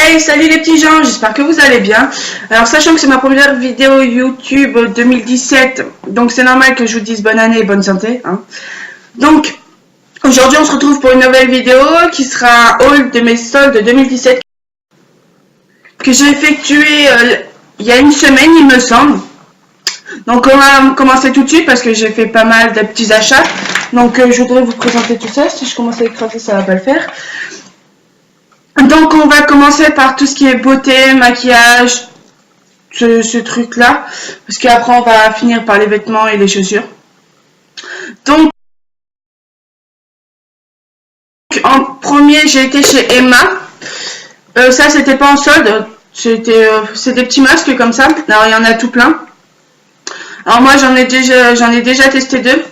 Hey, salut les petits gens, j'espère que vous allez bien. Alors, sachant que c'est ma première vidéo YouTube 2017, donc c'est normal que je vous dise bonne année et bonne santé. Hein. Donc, aujourd'hui, on se retrouve pour une nouvelle vidéo qui sera un haul de mes soldes 2017 que j'ai effectué il y a une semaine, il me semble. Donc, on va commencer tout de suite parce que j'ai fait pas mal de petits achats. Donc, je voudrais vous présenter tout ça. Si je commence à écraser, ça va pas le faire. Donc on va commencer par tout ce qui est beauté, maquillage, ce truc là, parce qu'après on va finir par les vêtements et les chaussures. Donc en premier j'ai été chez Emma, ça c'était pas en solde, c'est des petits masques comme ça, alors il y en a tout plein. Alors moi j'en ai déjà testé deux,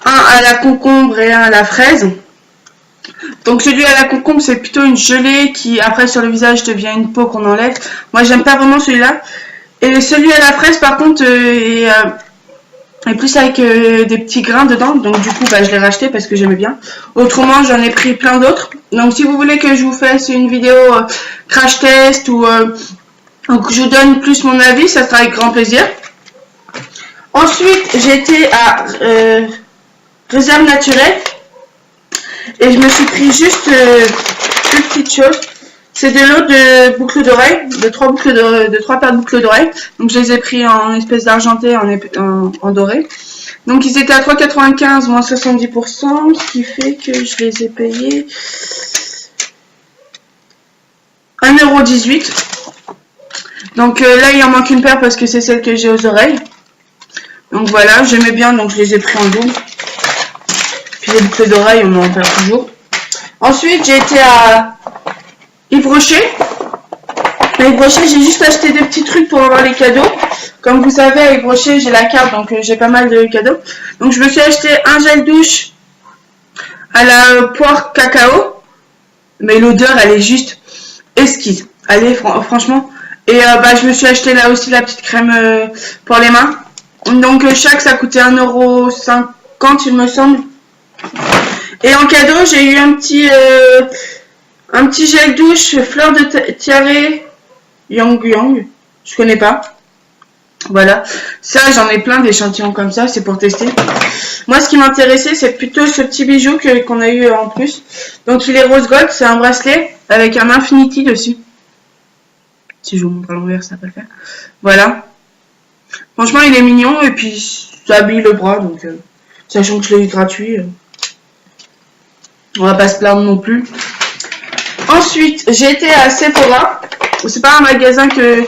un à la concombre et un à la fraise. Donc celui à la concombre c'est plutôt une gelée qui après sur le visage devient une peau qu'on enlève. Moi j'aime pas vraiment celui-là. Et celui à la fraise par contre est plus avec des petits grains dedans. Donc du coup je l'ai racheté parce que j'aimais bien. Autrement j'en ai pris plein d'autres. Donc si vous voulez que je vous fasse une vidéo crash test ou que je vous donne plus mon avis, ça sera avec grand plaisir. Ensuite j'ai été à Réserve Naturelle. Et je me suis pris juste deux petites choses. C'est de l'eau de boucles d'oreilles, de trois paires de boucles d'oreilles. Donc je les ai pris en espèce d'argenté, en doré. Donc ils étaient à 3,95 moins 70%, ce qui fait que je les ai payés 1,18 €. Donc là il en manque une paire parce que c'est celle que j'ai aux oreilles. Donc voilà, j'aimais bien, donc je les ai pris en double. Puis les boucles d'oreilles, on en perd toujours. Ensuite, j'ai été à Yves Rocher. À Yves Rocher, j'ai juste acheté des petits trucs pour avoir les cadeaux. Comme vous savez, à Yves Rocher, j'ai la carte, donc j'ai pas mal de cadeaux. Donc, je me suis acheté un gel douche à la poire cacao. Mais l'odeur, elle est juste exquise. Allez, franchement. Et je me suis acheté là aussi la petite crème pour les mains. Donc, chaque, ça coûtait 1,50 €, il me semble. Et en cadeau, j'ai eu un petit gel douche fleur de tiare Yang. Je connais pas. Voilà. Ça, j'en ai plein d'échantillons comme ça, c'est pour tester. Moi, ce qui m'intéressait, c'est plutôt ce petit bijou qu'on a eu en plus. Donc, il est rose gold, c'est un bracelet avec un infinity dessus. Si je vous montre à l'envers, ça va le faire. Voilà. Franchement, il est mignon et puis ça habille le bras, donc sachant que je l'ai eu gratuit. On va pas se plaindre non plus. Ensuite, j'ai été à Sephora. C'est pas un magasin que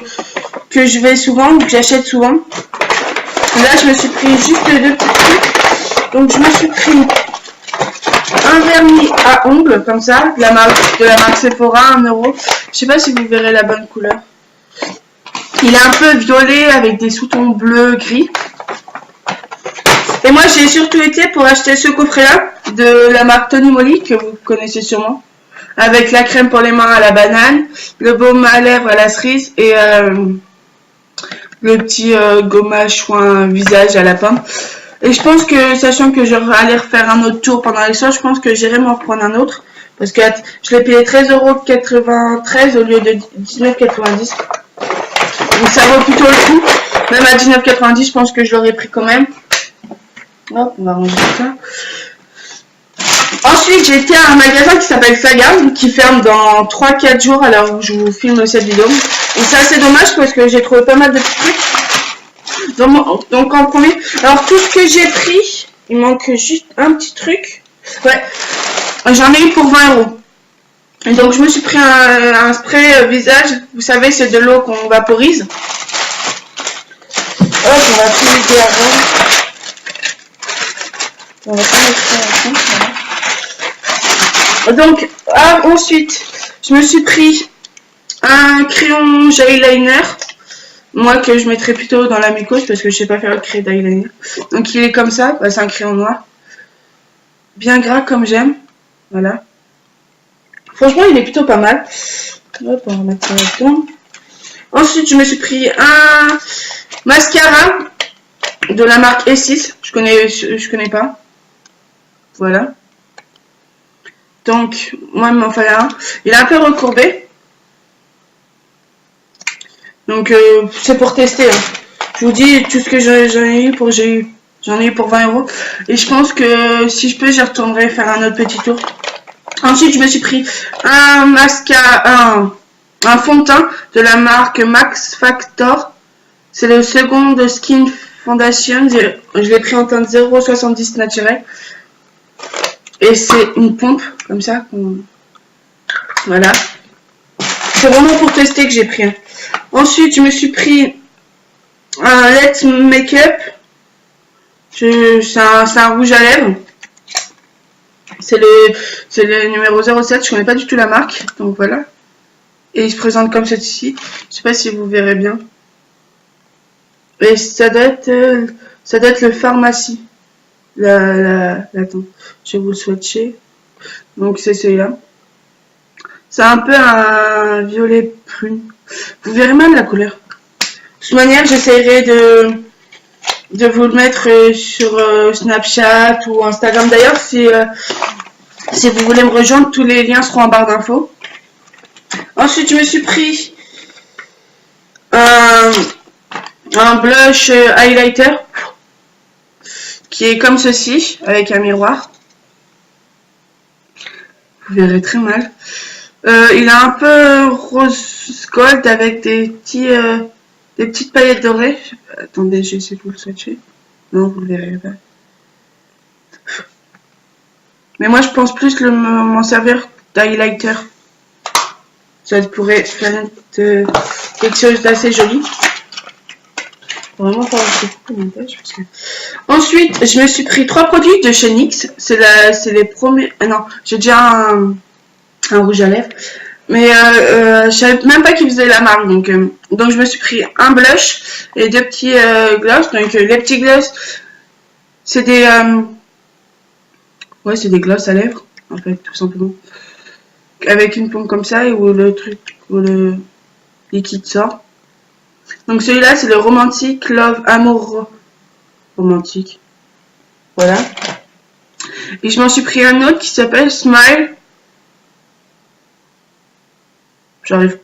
je vais souvent, que j'achète souvent. Là, je me suis pris juste deux petits trucs. Donc, je me suis pris un vernis à ongles, comme ça, de la marque Sephora, 1 €. Je sais pas si vous verrez la bonne couleur. Il est un peu violet avec des sous-tons bleu, gris. Et moi, j'ai surtout été pour acheter ce coffret-là de la marque Tony Moly, que vous connaissez sûrement, avec la crème pour les mains à la banane, le baume à lèvres à la cerise et le petit gommage soin visage à la pomme. Et je pense que, sachant que je vais aller refaire un autre tour pendant les soirs, je pense que j'irai m'en reprendre un autre. Parce que je l'ai payé 13,93 € au lieu de 19,90 €. Donc ça vaut plutôt le coup. Même à 19,90 €, je pense que je l'aurais pris quand même. Hop, on va ranger ça. Ensuite, j'ai été à un magasin qui s'appelle Saga, qui ferme dans 3-4 jours à l'heure où je vous filme cette vidéo. Et c'est assez dommage parce que j'ai trouvé pas mal de petits trucs. Donc en premier, alors tout ce que j'ai pris, il manque juste un petit truc. Ouais, j'en ai eu pour 20 €. Et donc je me suis pris un spray visage. Vous savez, c'est de l'eau qu'on vaporise. Hop, on va tout l'aider avant. On va pas mettre ça ensemble. Donc, ensuite, je me suis pris un crayon eyeliner. Moi, que je mettrais plutôt dans la mucose parce que je sais pas faire le crayon d'eyeliner. Donc, il est comme ça. C'est un crayon noir. Bien gras comme j'aime. Voilà. Franchement, il est plutôt pas mal. Hop, on va mettre ça là-dedans. Ensuite, je me suis pris un mascara de la marque E6. Je connais pas. Voilà. Donc, moi, il m'en fallait un. Il est un peu recourbé. Donc c'est pour tester. Hein. Je vous dis tout ce que j'en ai eu pour 20 €. Et je pense que si je peux, j'y retournerai faire un autre petit tour. Ensuite, je me suis pris un mascara, un fond de teint de la marque Max Factor. C'est le second de Skin Foundation. Je l'ai pris en teinte 0,70 naturel. Et c'est une pompe, comme ça. Voilà. C'est vraiment pour tester que j'ai pris. Hein. Ensuite, je me suis pris un Let's Make-up. C'est un rouge à lèvres. C'est le numéro 07. Je connais pas du tout la marque. Donc voilà. Et il se présente comme ceci. Je sais pas si vous verrez bien. Et ça doit être le pharmacie. Attends, je vais vous le swatcher. Donc c'est celui-là. C'est un peu un violet prune. Vous verrez même la couleur. De toute manière, j'essaierai de vous le mettre sur Snapchat ou Instagram. D'ailleurs, si vous voulez me rejoindre, tous les liens seront en barre d'infos. Ensuite, je me suis pris un blush highlighter qui est comme ceci, avec un miroir. Vous verrez très mal. Il a un peu rose gold avec des petites paillettes dorées. Attendez, j'essaie de vous le swatcher. Non, vous le verrez pas. Mais moi, je pense plus m'en servir d'highlighter. Ça pourrait faire quelque chose d'assez joli. Vraiment pas beaucoup de montage. Parce que... Ensuite, je me suis pris 3 produits de chez NYX. C'est les premiers. Ah non, j'ai déjà un rouge à lèvres. Mais je savais même pas qu'ils faisaient la marque. Donc je me suis pris un blush et 2 petits gloss. Donc les petits gloss, c'est des ouais, c'est des gloss à lèvres en fait, tout simplement. Avec une pompe comme ça et où le liquide sort. Donc celui-là, c'est le Romantic Love Amour Romantique. Voilà. Et je m'en suis pris un autre qui s'appelle Smile. J'arrive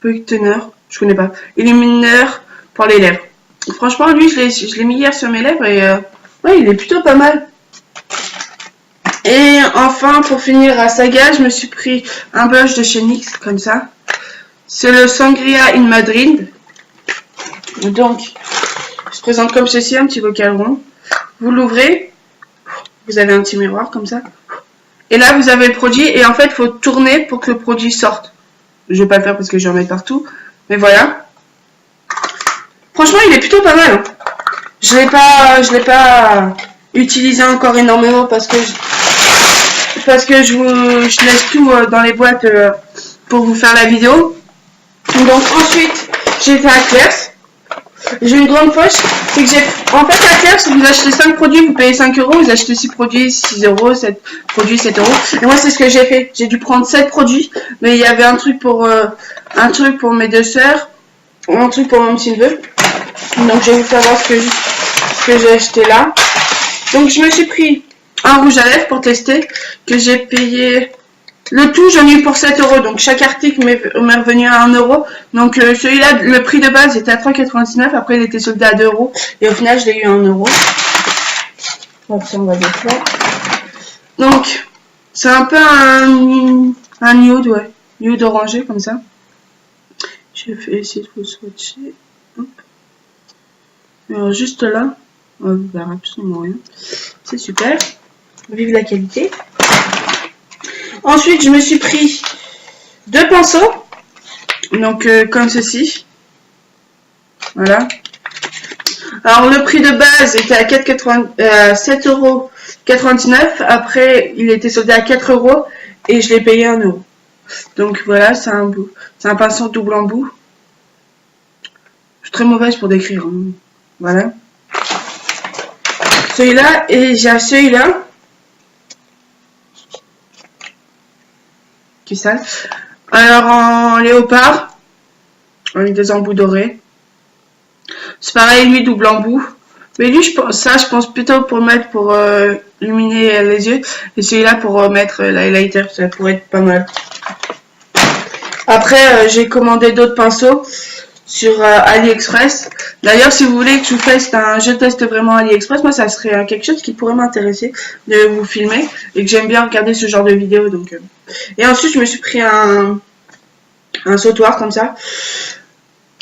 peu de teneur, je connais pas. Illuminateur pour les lèvres. Franchement, lui, je l'ai mis hier sur mes lèvres et ouais, il est plutôt pas mal. Et enfin, pour finir à Saga, je me suis pris un blush de chez NYX, comme ça. C'est le Sangria in Madrid. Donc, il se présente comme ceci, un petit bocal rond. Vous l'ouvrez, vous avez un petit miroir comme ça. Et là, vous avez le produit et en fait, il faut tourner pour que le produit sorte. Je vais pas le faire parce que j'en mets partout. Mais voilà. Franchement, il est plutôt pas mal. Hein. Je l'ai pas utilisé encore énormément parce que je laisse tout dans les boîtes pour vous faire la vidéo. Donc ensuite, j'ai fait à Claire's. J'ai une grande poche. C'est que en fait, à Claire's, vous achetez 5 produits, vous payez 5 €. Vous achetez 6 produits, 6 €, 7 produits, 7 €. Et moi, c'est ce que j'ai fait. J'ai dû prendre 7 produits. Mais il y avait un truc pour mes 2 sœurs. Un truc pour mon petit neveu. Donc, je vais vous faire voir ce que j'ai acheté là. Donc, je me suis pris un rouge à lèvres pour tester. Que j'ai payé... Le tout, j'en ai eu pour 7 €. Donc, chaque article m'est revenu à 1 €. Donc, celui-là, le prix de base était à 3,99 €. Après, il était soldé à 2 €. Et au final, je l'ai eu à 1 €. Donc, ça, on va dire ça. Donc, c'est un peu un nude, ouais. Nude orangé, comme ça. Je vais essayer de vous swatcher. Hop. Alors, juste là, on vous verra absolument rien. C'est super. Vive la qualité. Ensuite, je me suis pris 2 pinceaux. Donc, comme ceci. Voilà. Alors, le prix de base était à 7,99 €. Après, il était soldé à 4 € et je l'ai payé 1 €. Donc, voilà, c'est un pinceau double embout. Je suis très mauvaise pour décrire. Hein. Voilà. Celui-là, et j'ai celui-là. Qui sale. Alors en léopard, avec des embouts dorés. C'est pareil, lui double embout. Mais lui, je pense plutôt pour le mettre pour illuminer les yeux. Et celui-là pour mettre l'highlighter, ça pourrait être pas mal. Après, j'ai commandé d'autres pinceaux sur AliExpress. D'ailleurs, si vous voulez que je vous fasse je teste vraiment AliExpress, moi ça serait quelque chose qui pourrait m'intéresser de vous filmer et que j'aime bien regarder ce genre de vidéos. Donc, Et ensuite, je me suis pris un sautoir comme ça.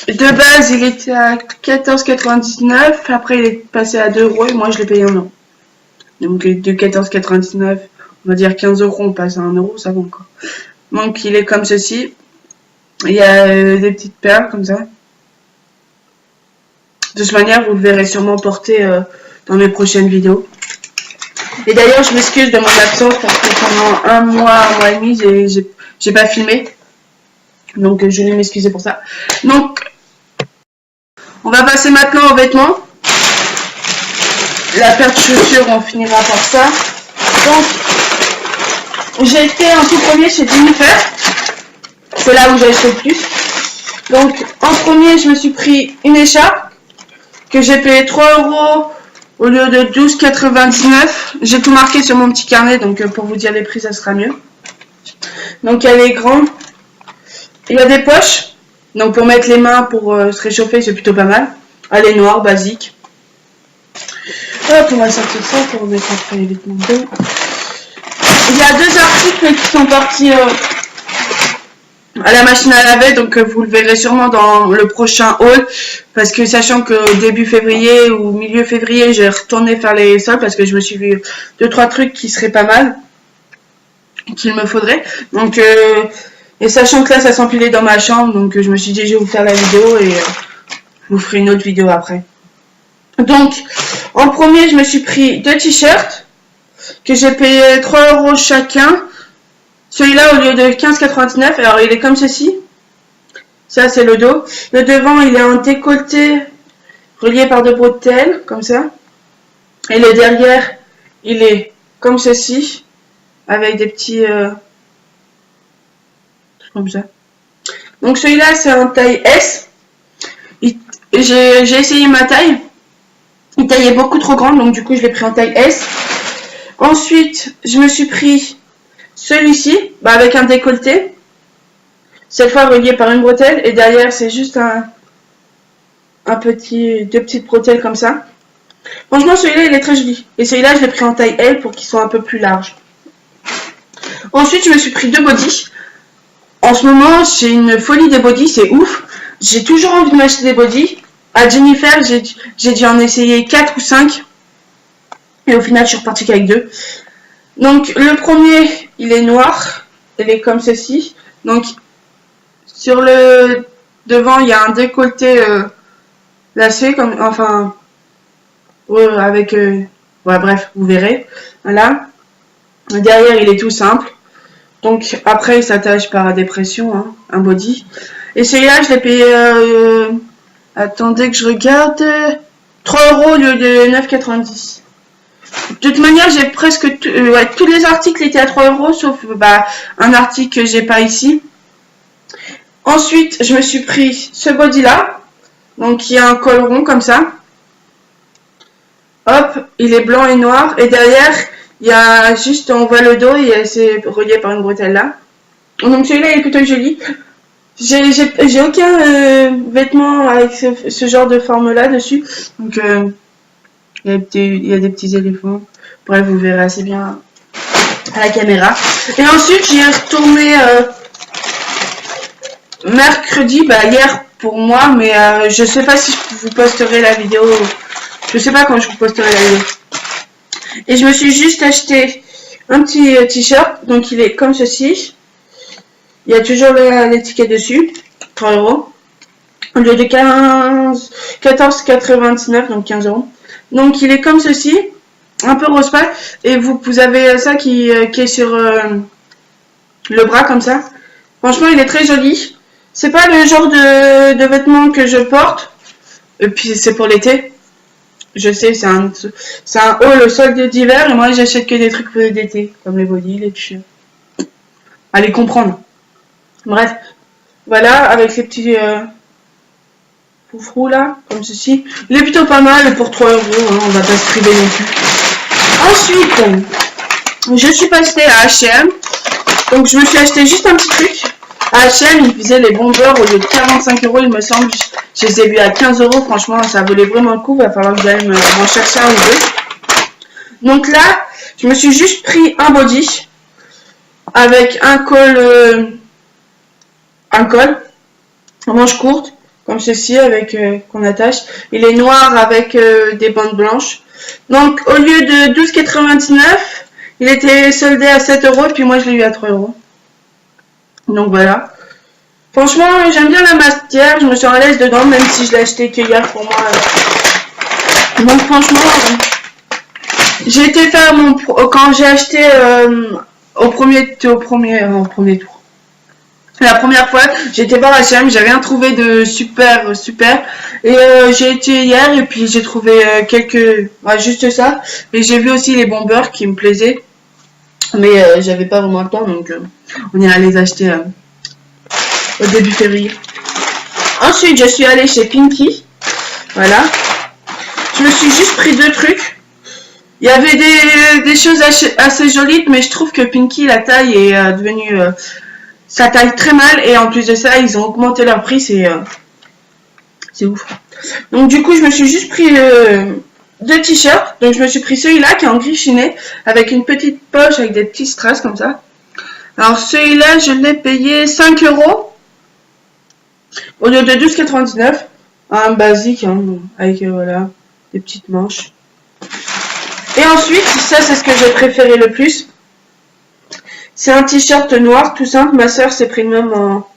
De base, il était à 14,99 €. Après, il est passé à 2 € et moi je l'ai payé 1 €. Donc de 14,99, on va dire 15 €, on passe à 1 €, ça va encore. Donc il est comme ceci. Il y a des petites perles comme ça. De toute manière, vous le verrez sûrement porter dans mes prochaines vidéos. Et d'ailleurs, je m'excuse de mon absence parce que pendant un mois et demi, j'ai pas filmé. Donc je vais m'excuser pour ça. Donc, on va passer maintenant aux vêtements. La paire de chaussures, on finira par ça. Donc, j'ai été en tout premier chez Jennifer. C'est là où j'ai acheté le plus. Donc, en premier, je me suis pris une écharpe que j'ai payé 3 € au lieu de 12,99 €. J'ai tout marqué sur mon petit carnet, donc pour vous dire les prix, ça sera mieux. Donc, elle est grande. Il y a des poches. Donc, pour mettre les mains, pour se réchauffer, c'est plutôt pas mal. Elle est noire, basique. Hop, on va sortir ça pour mettre après les vêtements d'eau. Il y a 2 articles qui sont partis à la machine à laver, donc vous le verrez sûrement dans le prochain haul, parce que sachant que début février ou milieu février, j'ai retourné faire les soldes parce que je me suis vu 2-3 trucs qui seraient pas mal, qu'il me faudrait. Donc, et sachant que là, ça s'empilait dans ma chambre, donc je me suis dit, je vais vous faire la vidéo et je vous ferai une autre vidéo après. Donc, en premier, je me suis pris 2 t-shirts que j'ai payé 3 € chacun. Celui-là, au lieu de 15,99 €, alors il est comme ceci. Ça, c'est le dos. Le devant, il est en décolleté relié par 2 bretelles, comme ça. Et le derrière, il est comme ceci, avec des petits... comme ça. Donc celui-là, c'est en taille S. J'ai essayé ma taille. Il taillait beaucoup trop grand, donc du coup, je l'ai pris en taille S. Ensuite, je me suis pris celui-ci, avec un décolleté. Cette fois relié par une bretelle. Et derrière, c'est juste deux petites bretelles comme ça. Franchement, celui-là, il est très joli. Et celui-là, je l'ai pris en taille L pour qu'il soit un peu plus large. Ensuite, je me suis pris 2 bodys. En ce moment, j'ai une folie des bodys, c'est ouf. J'ai toujours envie de m'acheter des bodys. À Jennifer, j'ai dû en essayer 4 ou 5. Et au final, je suis repartie qu'avec 2. Donc, le premier, il est noir. Il est comme ceci. Donc, sur le devant, il y a un décolleté lacé, comme, enfin, avec, ouais, bref, vous verrez. Voilà. Derrière, il est tout simple. Donc, après, il s'attache par des pressions, hein, un body. Et celui-là, je l'ai payé, attendez que je regarde, 3 € au lieu de 9,90 €. De toute manière, j'ai presque tous les articles étaient à 3 €, sauf un article que j'ai pas ici. Ensuite, je me suis pris ce body là, donc qui a un col rond comme ça. Hop, il est blanc et noir, et derrière, il y a juste, on voit le dos et c'est relié par une bretelle là. Donc celui-là, il est plutôt joli. J'ai aucun vêtement avec ce genre de forme là dessus, donc il y a des petits éléphants. Bref, vous verrez assez bien à la caméra. Et ensuite, j'y ai retourné mercredi, hier pour moi, mais je sais pas si je vous posterai la vidéo. Je sais pas quand je vous posterai la vidéo. Et je me suis juste acheté un petit t-shirt, donc il est comme ceci. Il y a toujours l'étiquette dessus, 3 €. Au lieu de 14,99, donc 15 €. Donc il est comme ceci, un peu rose pâle, et vous avez ça qui est sur le bras comme ça. Franchement, il est très joli. C'est pas le genre de vêtements que je porte, et puis c'est pour l'été. Je sais, c'est un haul solde d'hiver, et moi j'achète que des trucs d'été, comme les bodys, les t-shirts. Allez comprendre. Bref, voilà, avec les petits foufrous là, comme ceci. Il est plutôt pas mal pour 3 €, hein, on va pas se priver non plus. Ensuite, je suis passée à H&M, donc je me suis acheté juste un petit truc. H&M, ils faisaient les bombeurs au lieu de 45 euros, il me semble. Je les ai vus à 15 euros. Franchement, ça valait vraiment le coup. Il va falloir que j'aille m'en chercher un ou deux. Donc là, je me suis juste pris un body avec un col, en manche courte, comme ceci, avec qu'on attache. Il est noir avec des bandes blanches. Donc, au lieu de 12,99, il était soldé à 7 euros, et puis moi, je l'ai eu à 3 euros. Donc, voilà. Franchement, j'aime bien la matière, je me sens à l'aise dedans, même si je l'ai acheté que hier pour moi. Donc, franchement, j'ai été faire quand j'ai acheté au premier tour. La première fois, j'ai été voir H&M, j'ai rien trouvé de super. Et j'ai été hier et puis j'ai trouvé juste ça. Et j'ai vu aussi les bombeurs qui me plaisaient. Mais j'avais pas vraiment le temps, donc on est allé les acheter au début février. Ensuite, je suis allée chez Pinky. Voilà. Je me suis juste pris 2 trucs. Il y avait des choses assez jolies, mais je trouve que Pinky, la taille est devenue... ça taille très mal et en plus de ça, ils ont augmenté leur prix, c'est ouf. Donc du coup, je me suis juste pris 2 t-shirts. Donc je me suis pris celui-là qui est en gris chiné avec une petite poche avec des petits strass comme ça. Alors celui-là, je l'ai payé 5 euros au lieu de 12,99. Un basique, hein, avec voilà, des petites manches. Et ensuite, ça c'est ce que j'ai préféré le plus. C'est un t-shirt noir, tout simple. Ma soeur s'est pris le même en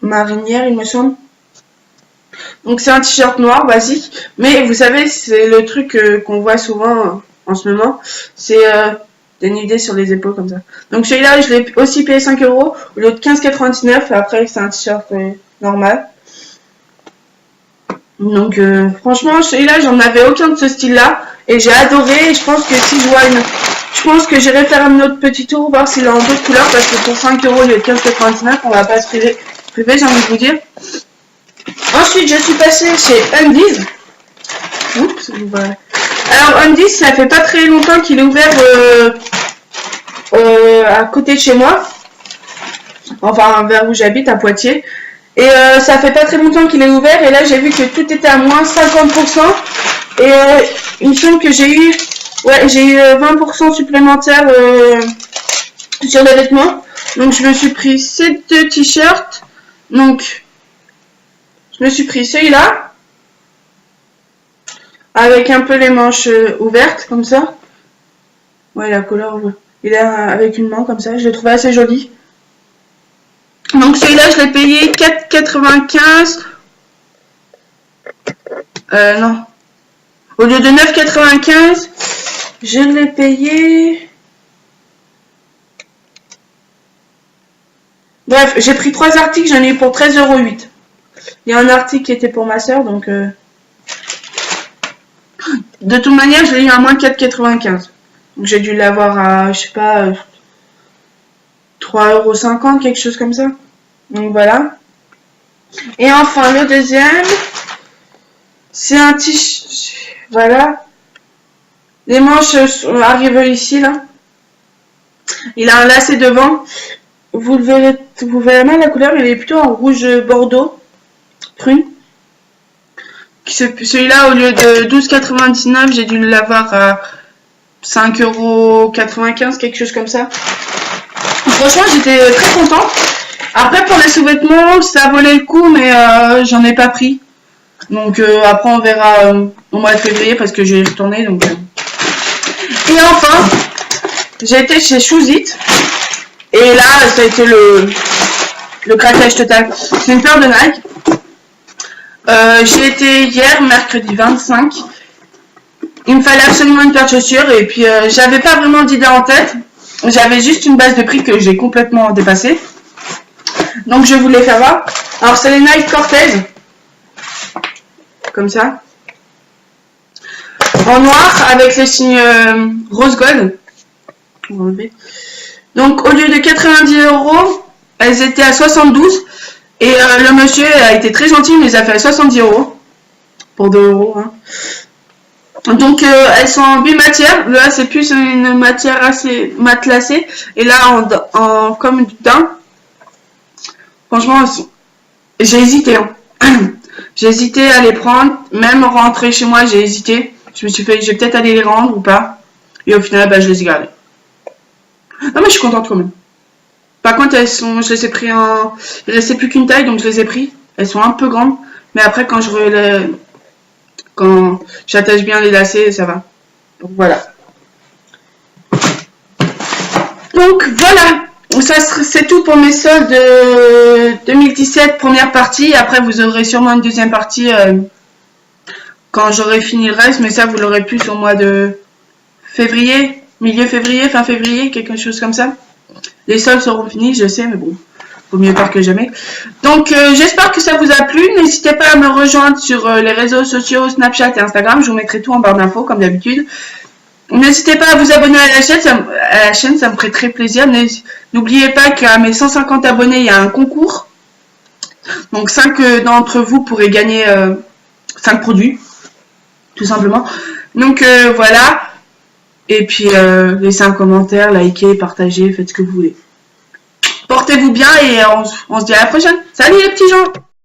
marinière, il me semble. Donc c'est un t-shirt noir, basique. Mais vous savez, c'est le truc qu'on voit souvent en ce moment. C'est des nudés sur les épaules comme ça. Donc celui-là, je l'ai aussi payé 5 euros au lieu de 15,99. Après, c'est un t-shirt normal. Donc franchement, celui-là, j'en avais aucun de ce style-là. Et j'ai adoré. Et je pense que si je vois je pense que j'irai faire un autre petit tour, voir s'il est en d'autres couleurs, parce que pour 5 euros, il est 15,99, on va pas se priver, j'ai envie de vous dire. Ensuite, je suis passée chez Undies. Oups, voilà. Alors, Undies, ça fait pas très longtemps qu'il est ouvert à côté de chez moi. Enfin, vers où j'habite, à Poitiers. Et ça fait pas très longtemps qu'il est ouvert, et là, j'ai vu que tout était à moins 50%. Et il me semble que j'ai eu 20% supplémentaire sur les vêtements. Donc je me suis pris ces 2 t-shirts. Donc je me suis pris celui-là avec un peu les manches ouvertes comme ça. Ouais, la couleur, il est avec une main comme ça. Je l'ai trouvé assez joli. Donc celui-là, je l'ai payé 4,95. Non. Au lieu de 9,95, je l'ai payé... Bref, j'ai pris 3 articles, j'en ai eu pour 13,08 €. Il y a un article qui était pour ma soeur, donc... De toute manière, je l'ai eu à moins 4,95. Donc j'ai dû l'avoir à, je sais pas, 3,50 €, quelque chose comme ça. Donc voilà. Et enfin, le deuxième, c'est un t-shirt... Voilà. Les manches arrivent ici, là. Il a un lacet devant. Vous verrez mal la couleur, il est plutôt en rouge bordeaux, prune. Celui-là, au lieu de 12,99, j'ai dû l'avoir à 5,95 €, quelque chose comme ça. Franchement, j'étais très contente. Après, pour les sous-vêtements, ça valait le coup, mais j'en ai pas pris. Donc après, on verra au mois de février parce que j'ai retourné. Donc, Et enfin, j'ai été chez Shoesit. Et là, ça a été le craquage total. C'est une paire de Nike. J'ai été hier, mercredi 25. Il me fallait absolument une paire de chaussures. Et puis, j'avais pas vraiment d'idée en tête. J'avais juste une base de prix que j'ai complètement dépassée. Donc, je voulais faire voir. Alors, c'est les Nike Cortez. Comme ça. En noir, avec le signe rose gold. On va enlever. Donc, au lieu de 90 €, elles étaient à 72. Et le monsieur a été très gentil, il les a fait à 70 €. Pour 2 €. Hein. Donc, elles sont en bimatière. Là, c'est plus une matière assez matelassée. Et là, en comme du daim. Franchement, j'ai hésité. Hein. J'ai hésité à les prendre. Même rentrer chez moi, j'ai hésité. Je me suis fait, je vais peut-être aller les rendre ou pas. Et au final, bah, je les ai gardés. Non, mais je suis contente quand même. Par contre, je les ai pris en... Il restait plus qu'une taille, donc je les ai pris. Elles sont un peu grandes. Mais après, quand j'attache bien les lacets, ça va. Donc voilà. Donc voilà. Ça, c'est tout pour mes soldes de 2017, première partie. Après, vous aurez sûrement une deuxième partie quand j'aurai fini le reste. Mais ça, vous l'aurez plus au mois de février, milieu février, fin février, quelque chose comme ça. Les soldes seront finis, je sais, mais bon, vaut mieux tard que jamais. Donc, j'espère que ça vous a plu. N'hésitez pas à me rejoindre sur les réseaux sociaux, Snapchat et Instagram. Je vous mettrai tout en barre d'infos, comme d'habitude. N'hésitez pas à vous abonner à la chaîne, ça me ferait très plaisir. N'oubliez pas qu'à mes 150 abonnés, il y a un concours. Donc, 5 d'entre vous pourrez gagner 5 produits, tout simplement. Donc, voilà. Et puis, laissez un commentaire, likez, partagez, faites ce que vous voulez. Portez-vous bien et on se dit à la prochaine. Salut les petits gens!